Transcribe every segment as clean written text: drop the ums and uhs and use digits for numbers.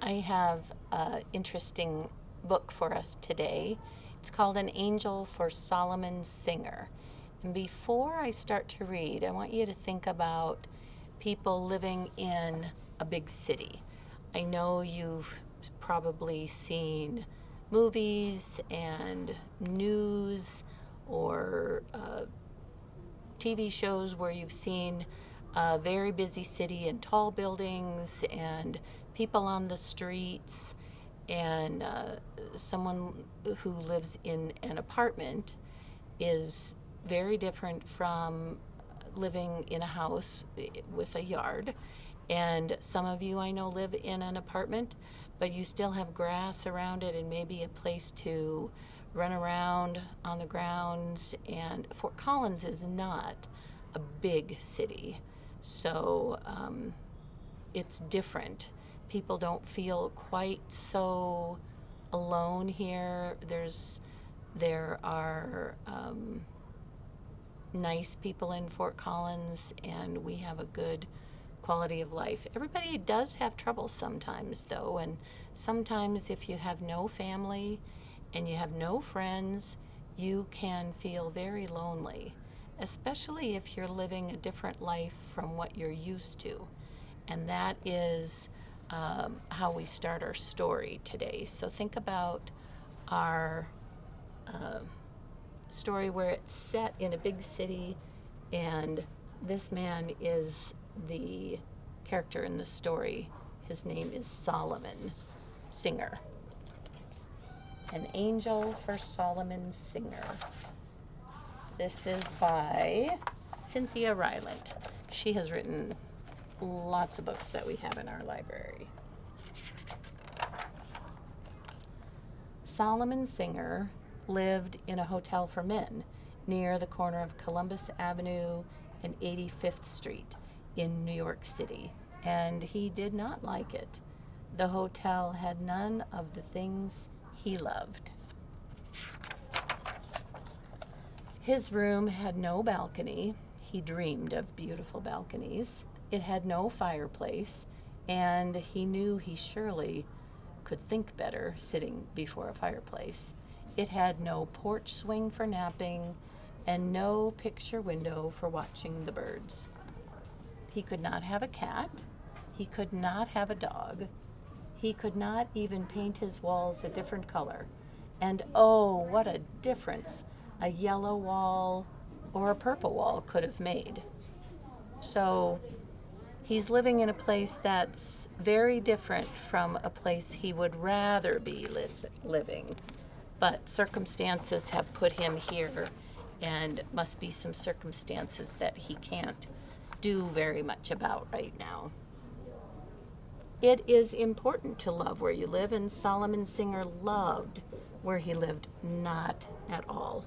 I have an interesting book for us today. It's called An Angel for Solomon Singer. And before I start to read, I want you to think about people living in a big city. I know you've probably seen movies and news or TV shows where you've seen a very busy city and tall buildings and people on the streets, and someone who lives in an apartment is very different from living in a house with a yard. And some of you I know live in an apartment, but you still have grass around it and maybe a place to run around on the grounds. And Fort Collins is not a big city, so it's different. People don't feel quite so alone here. There are nice people in Fort Collins, and we have a good quality of life. Everybody does have trouble sometimes, though, and sometimes if you have no family and you have no friends, you can feel very lonely, especially if you're living a different life from what you're used to. And that is how we start our story today. So think about our story where it's set in a big city, and this man is the character in the story. His name is Solomon Singer. An Angel for Solomon Singer. This is by Cynthia Rylant. She has written lots of books that we have in our library. Solomon Singer lived in a hotel for men near the corner of Columbus Avenue and 85th Street in New York City, and he did not like it. The hotel had none of the things he loved. His room had no balcony. He dreamed of beautiful balconies. It had no fireplace, and he knew he surely could think better sitting before a fireplace. It had no porch swing for napping and no picture window for watching the birds. He could not have a cat. He could not have a dog. He could not even paint his walls a different color. And oh, what a difference a yellow wall or a purple wall could have made. So he's living in a place that's very different from a place he would rather be living. But circumstances have put him here, and must be some circumstances that he can't do very much about right now. It is important to love where you live, and Solomon Singer loved where he lived not at all.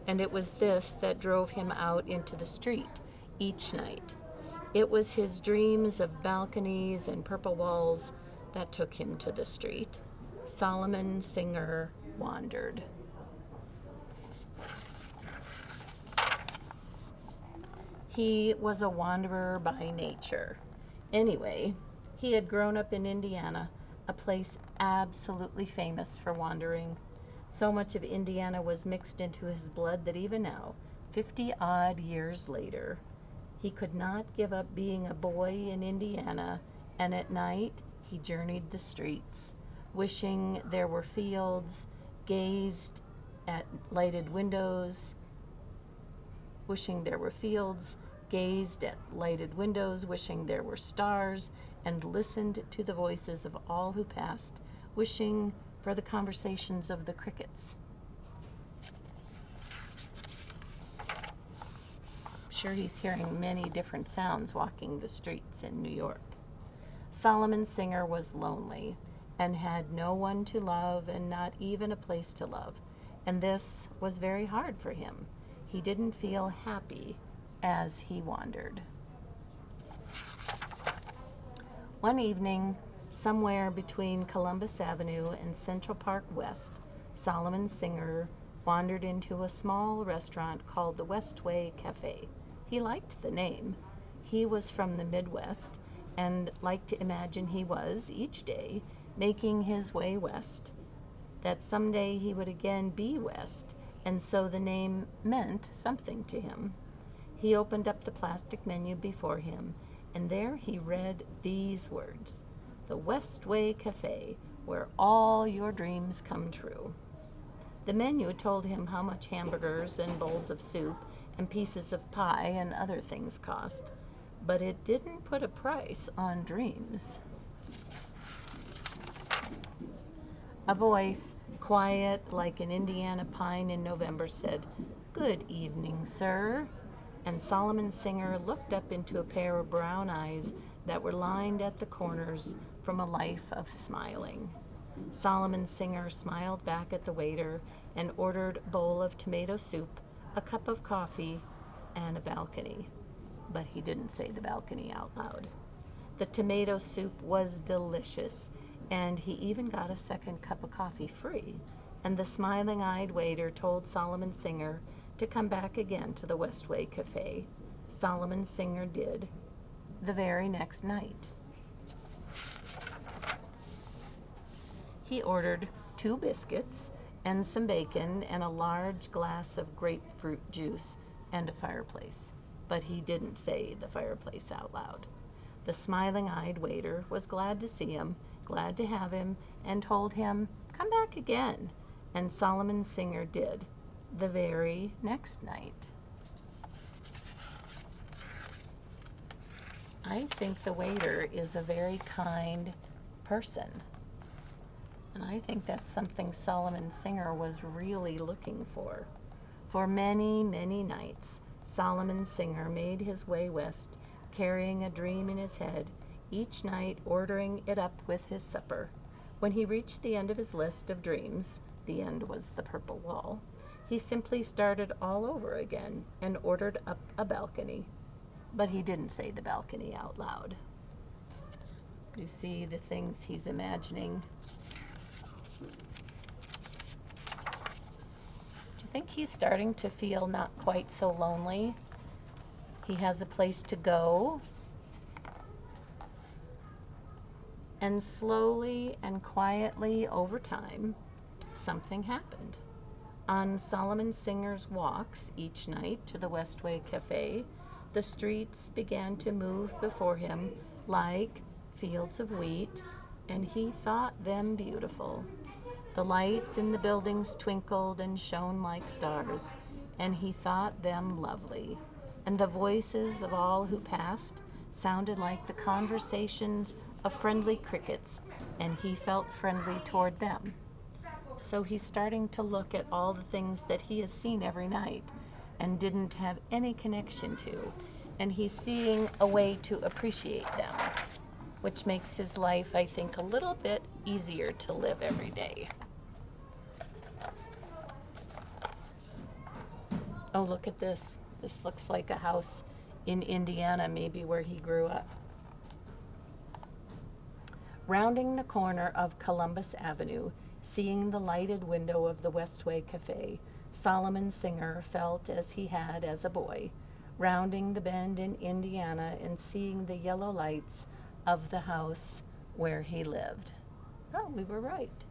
And it was this that drove him out into the street each night. It was his dreams of balconies and purple walls that took him to the street. Solomon Singer wandered. He was a wanderer by nature. Anyway, he had grown up in Indiana, a place absolutely famous for wandering. So much of Indiana was mixed into his blood that even now, 50 odd years later, he could not give up being a boy in Indiana, and at night he journeyed the streets, wishing there were fields, gazed at lighted windows, wishing there were fields, gazed at lighted windows, wishing there were stars, and listened to the voices of all who passed, wishing for the conversations of the crickets. I'm sure he's hearing many different sounds walking the streets in New York. Solomon Singer was lonely and had no one to love and not even a place to love, and this was very hard for him. He didn't feel happy as he wandered. One evening, somewhere between Columbus Avenue and Central Park West, Solomon Singer wandered into a small restaurant called the Westway Cafe. He liked the name. He was from the Midwest and liked to imagine he was, each day, making his way west, that someday he would again be west, and so the name meant something to him. He opened up the plastic menu before him, and there he read these words: "The Westway Cafe, where all your dreams come true." The menu told him how much hamburgers and bowls of soup and pieces of pie and other things cost, but it didn't put a price on dreams. A voice, quiet like an Indiana pine in November, said, "Good evening, sir." And Solomon Singer looked up into a pair of brown eyes that were lined at the corners from a life of smiling. Solomon Singer smiled back at the waiter and ordered a bowl of tomato soup, a cup of coffee, and a balcony. But he didn't say the balcony out loud. The tomato soup was delicious, and he even got a second cup of coffee free. And the smiling-eyed waiter told Solomon Singer to come back again to the Westway Cafe. Solomon Singer did, the very next night. He ordered 2 biscuits and some bacon and a large glass of grapefruit juice and a fireplace. But he didn't say the fireplace out loud. The smiling-eyed waiter was glad to see him, glad to have him, and told him, "Come back again." And Solomon Singer did, the very next night. I think the waiter is a very kind person. And I think that's something Solomon Singer was really looking for. For many, many nights, Solomon Singer made his way west, carrying a dream in his head, each night ordering it up with his supper. When he reached the end of his list of dreams, the end was the purple wall, he simply started all over again and ordered up a balcony. But he didn't say the balcony out loud. You see the things he's imagining. Do you think he's starting to feel not quite so lonely? He has a place to go. And slowly and quietly over time, something happened. On Solomon Singer's walks each night to the Westway Cafe, the streets began to move before him like fields of wheat, and he thought them beautiful. The lights in the buildings twinkled and shone like stars, and he thought them lovely. And the voices of all who passed sounded like the conversations of friendly crickets, and he felt friendly toward them. So he's starting to look at all the things that he has seen every night and didn't have any connection to, and he's seeing a way to appreciate them, which makes his life, I think, a little bit easier to live every day. Oh, look at this. This looks like a house in Indiana, maybe where he grew up. Rounding the corner of Columbus Avenue, seeing the lighted window of the Westway Cafe, Solomon Singer felt as he had as a boy, rounding the bend in Indiana and seeing the yellow lights of the house where he lived. Oh, we were right.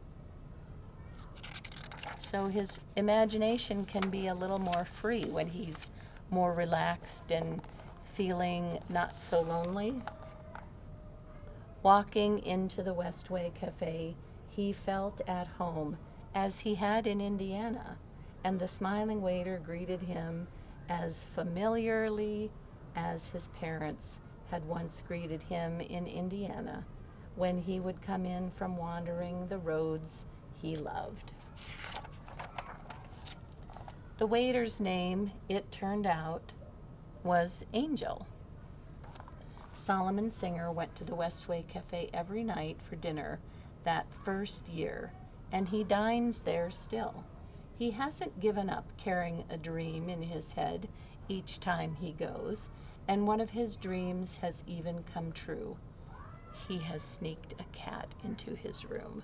So his imagination can be a little more free when he's more relaxed and feeling not so lonely. Walking into the Westway Cafe, he felt at home, as he had in Indiana, and the smiling waiter greeted him as familiarly as his parents had once greeted him in Indiana when he would come in from wandering the roads he loved. The waiter's name, it turned out, was Angel. Solomon Singer went to the Westway Cafe every night for dinner that first year, and he dines there still. He hasn't given up carrying a dream in his head each time he goes, and one of his dreams has even come true. He has sneaked a cat into his room.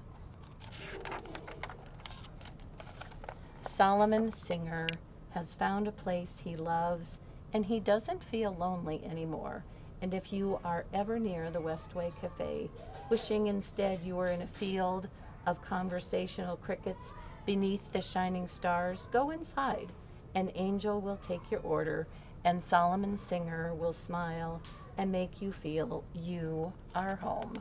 Solomon Singer has found a place he loves, and he doesn't feel lonely anymore, And if you are ever near the Westway Cafe, wishing instead you were in a field of conversational crickets beneath the shining stars, go inside. An angel will take your order, and Solomon Singer will smile and make you feel you are home.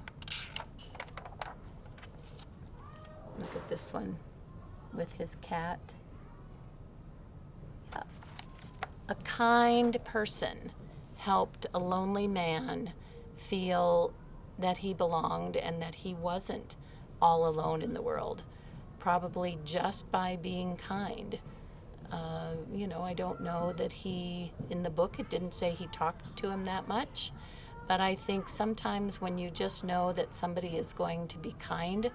Look at this one with his cat. Yeah. A kind person helped a lonely man feel that he belonged and that he wasn't all alone in the world, probably just by being kind. I don't know that in the book, it didn't say he talked to him that much, but I think sometimes when you just know that somebody is going to be kind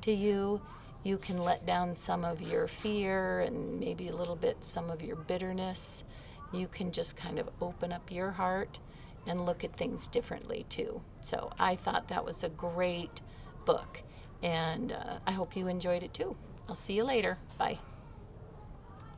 to you, you can let down some of your fear and maybe a little bit some of your bitterness. You can just kind of open up your heart and look at things differently too. So I thought that was a great book, and I hope you enjoyed it too. I'll see you later. Bye.